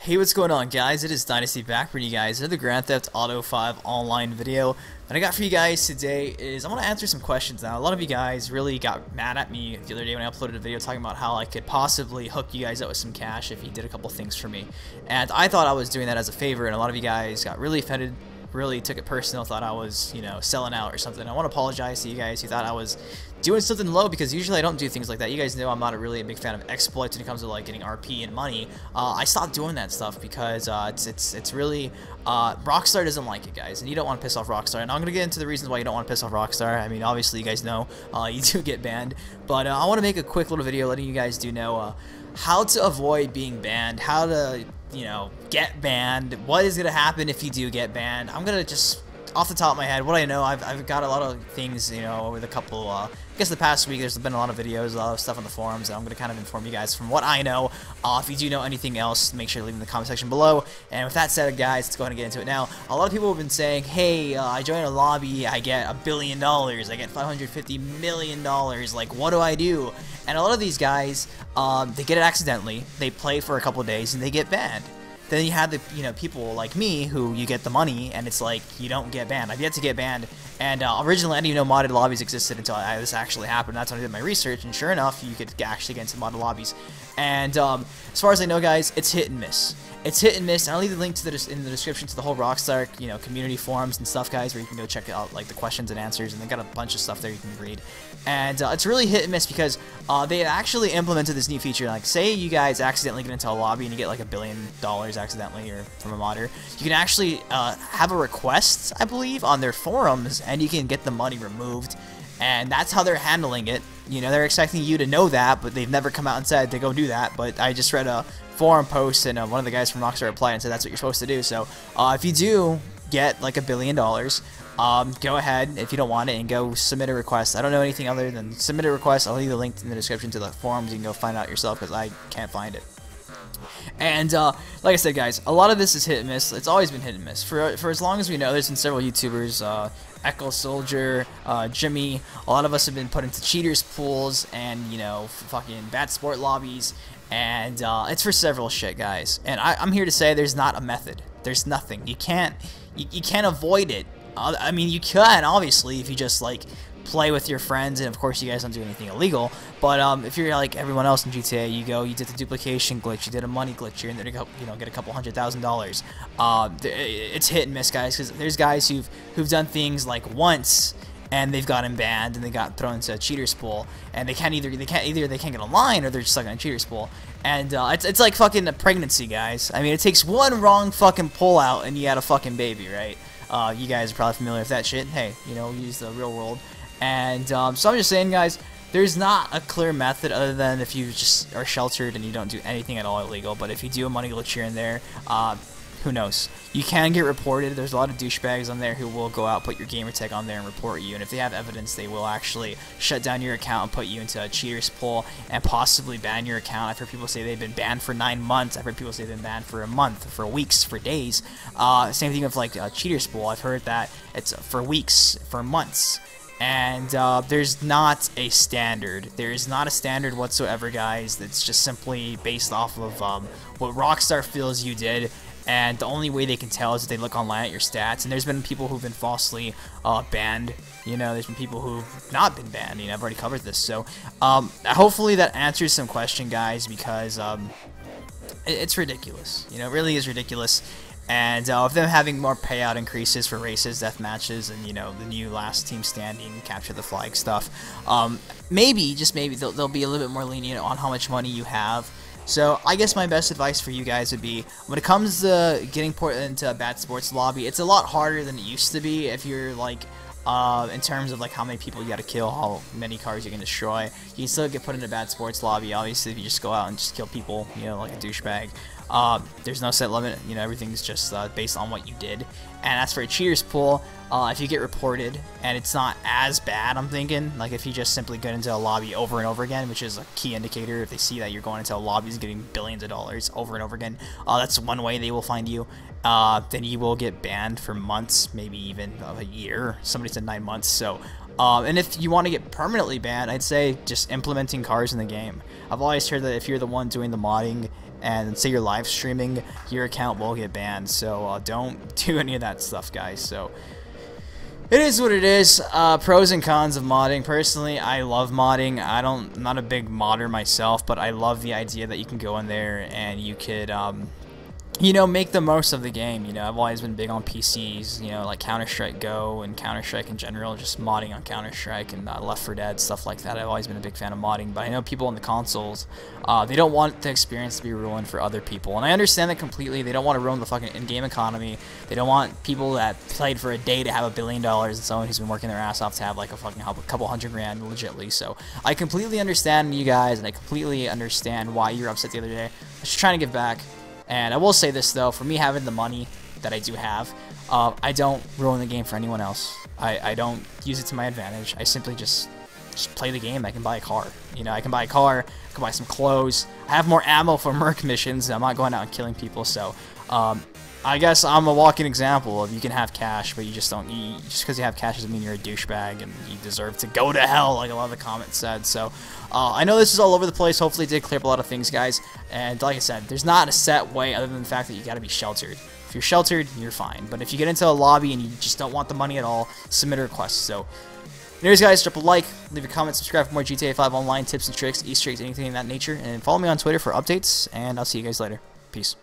Hey, what's going on, guys? It is Dynasty back for you guys. Another Grand Theft Auto 5 online video. What I got for you guys today is I want to answer some questions now. A lot of you guys really got mad at me the other day when I uploaded a video talking about how I could possibly hook you guys up with some cash if you did a couple things for me. And I thought I was doing that as a favor, and a lot of you guys got really offended, really took it personal, thought I was, selling out or something. I want to apologize to you guys who thought I was doing something low, because usually I don't do things like that. You guys know I'm not really a big fan of exploits when it comes to like getting RP and money. I stopped doing that stuff because it's really Rockstar doesn't like it, guys, and you don't want to piss off Rockstar. And I'm gonna get into the reasons why you don't want to piss off Rockstar. I mean, obviously you guys know you do get banned, but I want to make a quick little video letting you guys do know how to avoid being banned, how to get banned, what is gonna happen if you do get banned. I'm gonna just off the top of my head, what I know, I've got a lot of things, over the couple, I guess the past week, there's been a lot of videos, a lot of stuff on the forums, and I'm going to kind of inform you guys from what I know. If you do know anything else, make sure to leave in the comment section below. And with that said, guys, let's go ahead and get into it now. A lot of people have been saying, hey, I join a lobby, I get $1 billion, I get $550 million, like, what do I do? And a lot of these guys, they get it accidentally, they play for a couple days, and they get banned. Then you have the people like me who you get the money and it's like you don't get banned. I've yet to get banned, and originally I didn't even know modded lobbies existed until this actually happened. That's when I did my research, and sure enough, you could actually get into modded lobbies. And as far as I know, guys, it's hit and miss. It's hit and miss, and I'll leave the link to in the description to the whole Rockstar community forums and stuff, guys, where you can go check out like the questions and answers, and they got a bunch of stuff there you can read. And it's really hit and miss because they actually implemented this new feature. Like, say you guys accidentally get into a lobby and you get like $1 billion accidentally or from a modder, you can actually have a request, I believe, on their forums, and you can get the money removed. And that's how they're handling it. They're expecting you to know that, but they've never come out and said to go do that. But I just read a forum post, and one of the guys from Rockstar replied and said that's what you're supposed to do. So if you do get like $1 billion, go ahead, if you don't want it, and go submit a request. I don't know anything other than submit a request. I'll leave the link in the description to the forums. You can go find out yourself, because I can't find it. And like I said, guys, a lot of this is hit and miss. It's always been hit and miss for as long as we know. There's been several YouTubers, Echo Soldier, Jimmy. A lot of us have been put into cheaters pools and fucking bad sport lobbies, and it's for several shit, guys. And I'm here to say there's not a method. There's nothing. You can't avoid it. I mean, you can, obviously, if you just like play with your friends, and of course you guys don't do anything illegal. But if you're like everyone else in GTA, you did the duplication glitch, you did a money glitch, you're in there to go, get a couple $100,000. It's hit and miss, guys, because there's guys who've done things like once and they've gotten banned and they got thrown into a cheaters pool, and they can't get a line, or they're just stuck in a cheaters pool. And it's like fucking a pregnancy, guys. I mean, it takes one wrong fucking pull out and you had a fucking baby, right? You guys are probably familiar with that shit. Hey, use the real world. And so I'm just saying, guys, there's not a clear method other than if you just are sheltered and you don't do anything at all illegal. But if you do a money glitch here and there, who knows? You can get reported. There's a lot of douchebags on there who will go out, put your gamertag on there, and report you. And if they have evidence, they will actually shut down your account and put you into a cheaters pool and possibly ban your account. I've heard people say they've been banned for 9 months. I've heard people say they've been banned for a month, for weeks, for days. Same thing with like a cheaters pool. I've heard that it's for weeks, for months. And there's not a standard. There is not a standard whatsoever, guys. That's just simply based off of what Rockstar feels you did. And the only way they can tell is if they look online at your stats. And there's been people who've been falsely banned. There's been people who've not been banned. I've already covered this. So hopefully that answers some question, guys, because it's ridiculous. It really is ridiculous. And of them having more payout increases for races, death matches, and the new last team standing, capture the flag stuff, maybe, just maybe, they'll be a little bit more lenient on how much money you have. So I guess my best advice for you guys would be, when it comes to getting put into a bad sports lobby, it's a lot harder than it used to be. If you're like in terms of like how many people you gotta kill, how many cars you can destroy, you can still get put in a bad sports lobby. Obviously, if you just go out and just kill people, like a douchebag. There's no set limit, everything's just based on what you did. And as for a cheaters pool, if you get reported and it's not as bad, I'm thinking, like if you just simply get into a lobby over and over again, which is a key indicator, if they see that you're going into a lobby and getting billions of dollars over and over again, that's one way they will find you. Then you will get banned for months, maybe even a year. Somebody said 9 months. So And if you want to get permanently banned, I'd say just implementing cars in the game. I've always heard that if you're the one doing the modding and say you're live streaming, your account will get banned. So don't do any of that stuff, guys. So it is what it is. Pros and cons of modding. Personally, I love modding. I'm not a big modder myself, but I love the idea that you can go in there and you could you know, make the most of the game. You know, I've always been big on PCs, you know, like Counter-Strike Go and Counter-Strike in general, just modding on Counter-Strike and Left 4 Dead, stuff like that. I've always been a big fan of modding, but I know people on the consoles, they don't want the experience to be ruined for other people, and I understand that completely. They don't want to ruin the fucking in-game economy. They don't want people that played for a day to have $1 billion and someone who's been working their ass off to have like a fucking couple $100 grand legitly. So I completely understand you guys, and I completely understand why you're upset the other day. I was just trying to give back. And I will say this though, for me having the money that I do have, I don't ruin the game for anyone else. I don't use it to my advantage. I simply just play the game. I can buy a car. You know, I can buy a car, I can buy some clothes. I have more ammo for merc missions. I'm not going out and killing people. So I guess I'm a walking example of you can have cash, but you just don't. Just because you have cash doesn't mean you're a douchebag and you deserve to go to hell, like a lot of the comments said. So I know this is all over the place. Hopefully, it did clear up a lot of things, guys. And like I said, there's not a set way other than the fact that you got to be sheltered. If you're sheltered, you're fine. But if you get into a lobby and you just don't want the money at all, submit a request. So, anyways, guys, drop a like, leave a comment, subscribe for more GTA 5 online tips and tricks, Easter eggs, anything of that nature, and follow me on Twitter for updates. And I'll see you guys later. Peace.